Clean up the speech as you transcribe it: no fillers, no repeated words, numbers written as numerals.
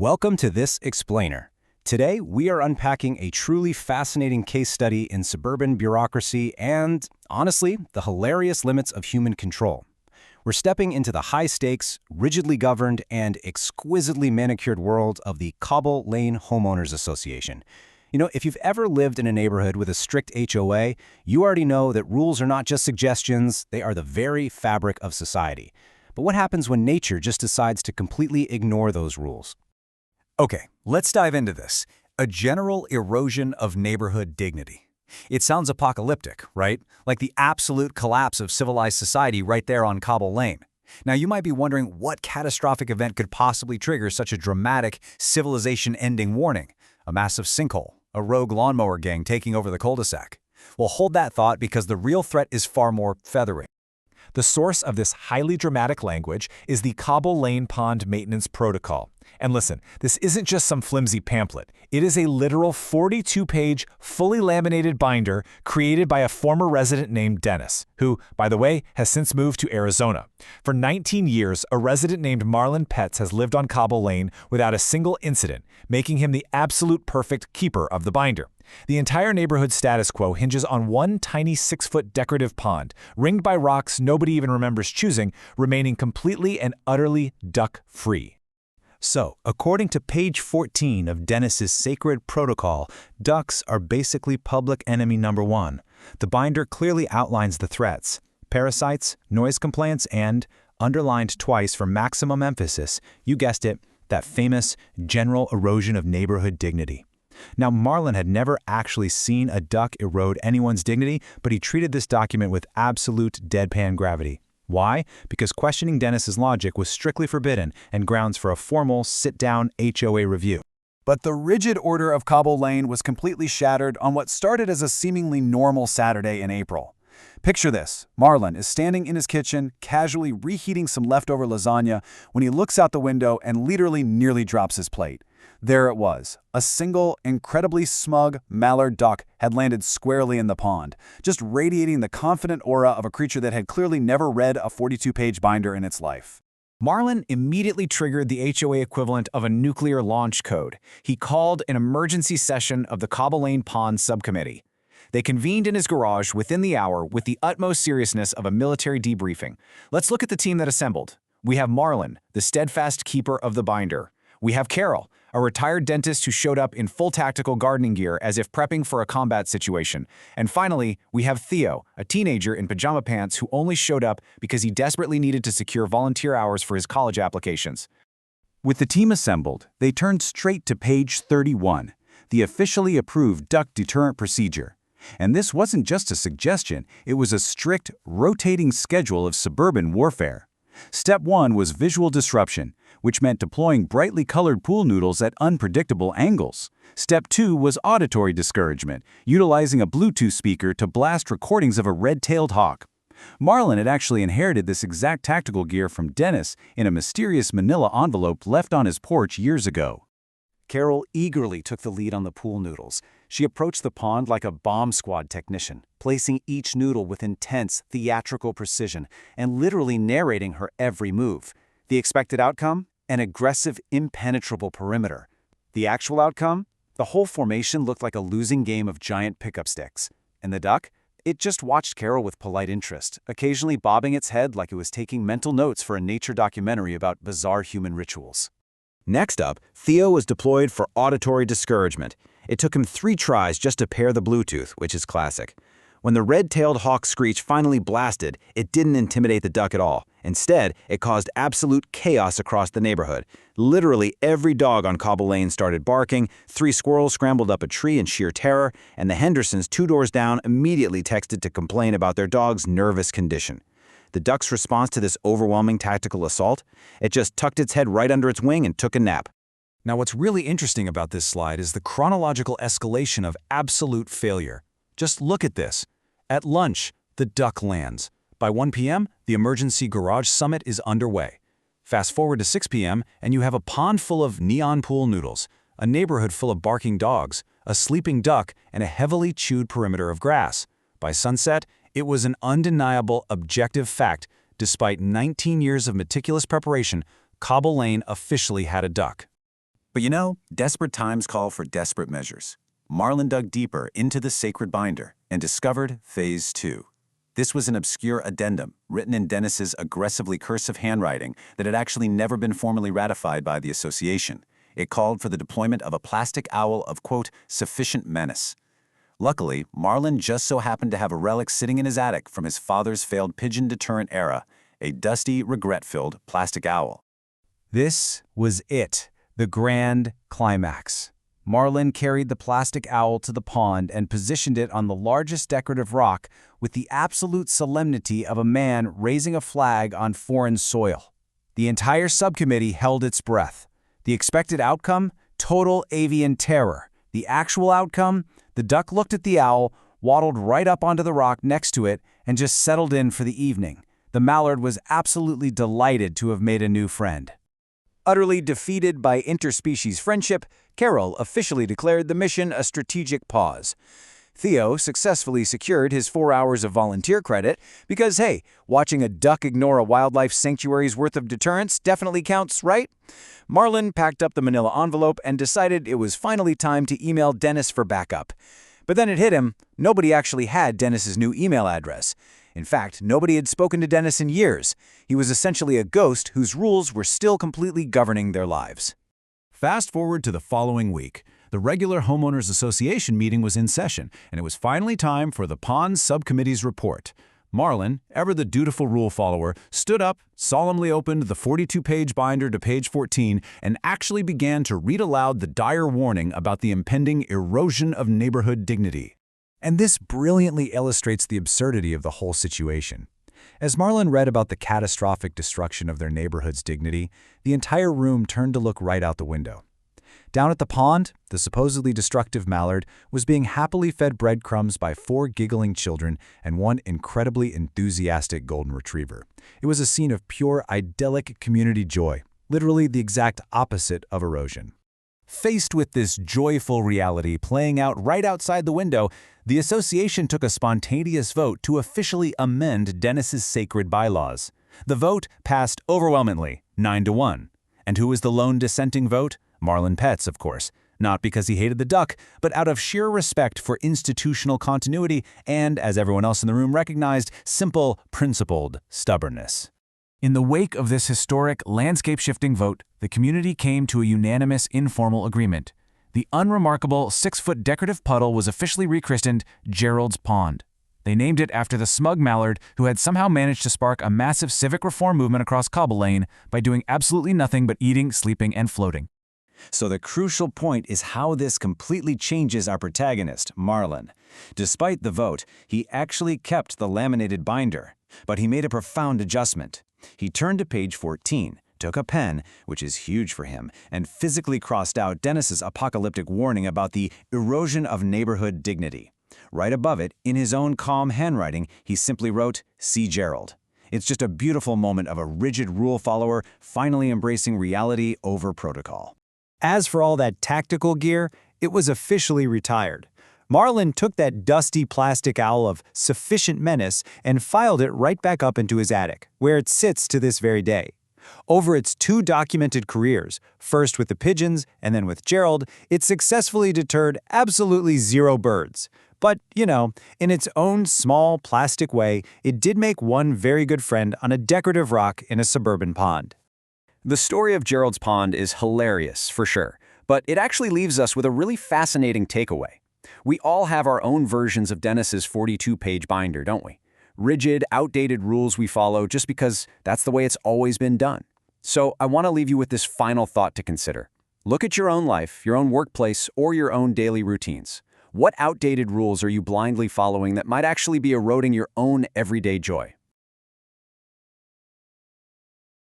Welcome to This Explainer. Today, we are unpacking a truly fascinating case study in suburban bureaucracy and, honestly, the hilarious limits of human control. We're stepping into the high-stakes, rigidly governed, and exquisitely manicured world of the Cobble Lane Homeowners Association. If you've ever lived in a neighborhood with a strict HOA, you already know that rules are not just suggestions, they are the very fabric of society. But what happens when nature just decides to completely ignore those rules? Okay, let's dive into this. A general erosion of neighborhood dignity. It sounds apocalyptic, right? Like the absolute collapse of civilized society right there on Cobble Lane. Now, you might be wondering what catastrophic event could possibly trigger such a dramatic, civilization-ending warning. A massive sinkhole, a rogue lawnmower gang taking over the cul-de-sac. Well, hold that thought because the real threat is far more feathery. The source of this highly dramatic language is the Cobble Lane Pond Maintenance Protocol. And listen, this isn't just some flimsy pamphlet. It is a literal 42-page, fully laminated binder created by a former resident named Dennis, who, by the way, has since moved to Arizona. For 19 years, a resident named Marlon Petz has lived on Cobble Lane without a single incident, making him the absolute perfect keeper of the binder. The entire neighborhood status quo hinges on one tiny 6-foot decorative pond, ringed by rocks nobody even remembers choosing, remaining completely and utterly duck-free. So, according to page 14 of Dennis's sacred protocol, ducks are basically public enemy number one. The binder clearly outlines the threats: parasites, noise complaints, and, underlined twice for maximum emphasis, you guessed it, that famous general erosion of neighborhood dignity. Now, Marlon had never actually seen a duck erode anyone's dignity, but he treated this document with absolute deadpan gravity. Why? Because questioning Dennis's logic was strictly forbidden and grounds for a formal sit-down HOA review. But the rigid order of Cobble Lane was completely shattered on what started as a seemingly normal Saturday in April. Picture this. Marlon is standing in his kitchen, casually reheating some leftover lasagna, when he looks out the window and literally nearly drops his plate. There it was. A single, incredibly smug mallard duck had landed squarely in the pond, just radiating the confident aura of a creature that had clearly never read a 42-page binder in its life. Marlon immediately triggered the HOA equivalent of a nuclear launch code. He called an emergency session of the Cobble Lane Pond Subcommittee. They convened in his garage within the hour with the utmost seriousness of a military debriefing. Let's look at the team that assembled. We have Marlon, the steadfast keeper of the binder. We have Carol, a retired dentist who showed up in full tactical gardening gear as if prepping for a combat situation. And finally, we have Theo, a teenager in pajama pants who only showed up because he desperately needed to secure volunteer hours for his college applications. With the team assembled, they turned straight to page 31, the officially approved duck deterrent procedure. And this wasn't just a suggestion, it was a strict, rotating schedule of suburban warfare. Step 1 was visual disruption, which meant deploying brightly colored pool noodles at unpredictable angles. Step 2 was auditory discouragement, utilizing a Bluetooth speaker to blast recordings of a red-tailed hawk. Marlon had actually inherited this exact tactical gear from Dennis in a mysterious manila envelope left on his porch years ago. Carol eagerly took the lead on the pool noodles. She approached the pond like a bomb squad technician, placing each noodle with intense, theatrical precision and literally narrating her every move. The expected outcome? An aggressive, impenetrable perimeter. The actual outcome? The whole formation looked like a losing game of giant pickup sticks. And the duck? It just watched Carol with polite interest, occasionally bobbing its head like it was taking mental notes for a nature documentary about bizarre human rituals. Next up, Theo was deployed for auditory discouragement. It took him 3 tries just to pair the Bluetooth, which is classic. When the red-tailed hawk screech finally blasted, it didn't intimidate the duck at all. Instead, it caused absolute chaos across the neighborhood. Literally every dog on Cobble Lane started barking, 3 squirrels scrambled up a tree in sheer terror, and the Hendersons 2 doors down immediately texted to complain about their dog's nervous condition. The duck's response to this overwhelming tactical assault? It just tucked its head right under its wing and took a nap. Now, what's really interesting about this slide is the chronological escalation of absolute failure. Just look at this. At lunch, the duck lands. By 1 p.m., the emergency garage summit is underway. Fast forward to 6 p.m., and you have a pond full of neon pool noodles, a neighborhood full of barking dogs, a sleeping duck, and a heavily chewed perimeter of grass. By sunset, it was an undeniable, objective fact. Despite 19 years of meticulous preparation, Cobble Lane officially had a duck. But you know, desperate times call for desperate measures. Marlin dug deeper into the sacred binder and discovered Phase 2. This was an obscure addendum written in Dennis's aggressively cursive handwriting that had actually never been formally ratified by the association. It called for the deployment of a plastic owl of, quote, sufficient menace. Luckily, Marlin just so happened to have a relic sitting in his attic from his father's failed pigeon deterrent era, a dusty, regret-filled plastic owl. This was it, the grand climax. Marlin carried the plastic owl to the pond and positioned it on the largest decorative rock with the absolute solemnity of a man raising a flag on foreign soil. The entire subcommittee held its breath. The expected outcome? Total avian terror. The actual outcome? The duck looked at the owl, waddled right up onto the rock next to it, and just settled in for the evening. The mallard was absolutely delighted to have made a new friend. Utterly defeated by interspecies friendship, Gerald officially declared the mission a strategic pause. Theo successfully secured his 4 hours of volunteer credit because, hey, watching a duck ignore a wildlife sanctuary's worth of deterrence definitely counts, right? Marlin packed up the manila envelope and decided it was finally time to email Dennis for backup. But then it hit him, nobody actually had Dennis's new email address. In fact, nobody had spoken to Dennis in years. He was essentially a ghost whose rules were still completely governing their lives. Fast forward to the following week. The regular Homeowners Association meeting was in session, and it was finally time for the Pond Subcommittee's report. Marlin, ever the dutiful rule follower, stood up, solemnly opened the 42-page binder to page 14, and actually began to read aloud the dire warning about the impending erosion of neighborhood dignity. And this brilliantly illustrates the absurdity of the whole situation. As Marlin read about the catastrophic destruction of their neighborhood's dignity, the entire room turned to look right out the window. Down at the pond, the supposedly destructive mallard was being happily fed breadcrumbs by 4 giggling children and 1 incredibly enthusiastic golden retriever. It was a scene of pure, idyllic community joy, literally the exact opposite of erosion. Faced with this joyful reality playing out right outside the window, the association took a spontaneous vote to officially amend Dennis's sacred bylaws. The vote passed overwhelmingly, 9-1. And who was the lone dissenting vote? Marlin Petz, of course. Not because he hated the duck, but out of sheer respect for institutional continuity and, as everyone else in the room recognized, simple, principled stubbornness. In the wake of this historic, landscape-shifting vote, the community came to a unanimous informal agreement. The unremarkable 6-foot decorative puddle was officially rechristened Gerald's Pond. They named it after the smug mallard who had somehow managed to spark a massive civic reform movement across Cobble Lane by doing absolutely nothing but eating, sleeping, and floating. So the crucial point is how this completely changes our protagonist, Marlin. Despite the vote, he actually kept the laminated binder, but he made a profound adjustment. He turned to page 14, took a pen, which is huge for him, and physically crossed out Dennis's apocalyptic warning about the erosion of neighborhood dignity. Right above it, in his own calm handwriting, he simply wrote, "See Gerald." It's just a beautiful moment of a rigid rule follower finally embracing reality over protocol. As for all that tactical gear, it was officially retired. Marlin took that dusty plastic owl of sufficient menace and filed it right back up into his attic, where it sits to this very day. Over its 2 documented careers, first with the pigeons and then with Gerald, it successfully deterred absolutely 0 birds. But, you know, in its own small plastic way, it did make one very good friend on a decorative rock in a suburban pond. The story of Gerald's Pond is hilarious, for sure, but it actually leaves us with a really fascinating takeaway. We all have our own versions of Dennis's 42-page binder, don't we? Rigid, outdated rules we follow just because that's the way it's always been done. So I want to leave you with this final thought to consider. Look at your own life, your own workplace, or your own daily routines. What outdated rules are you blindly following that might actually be eroding your own everyday joy?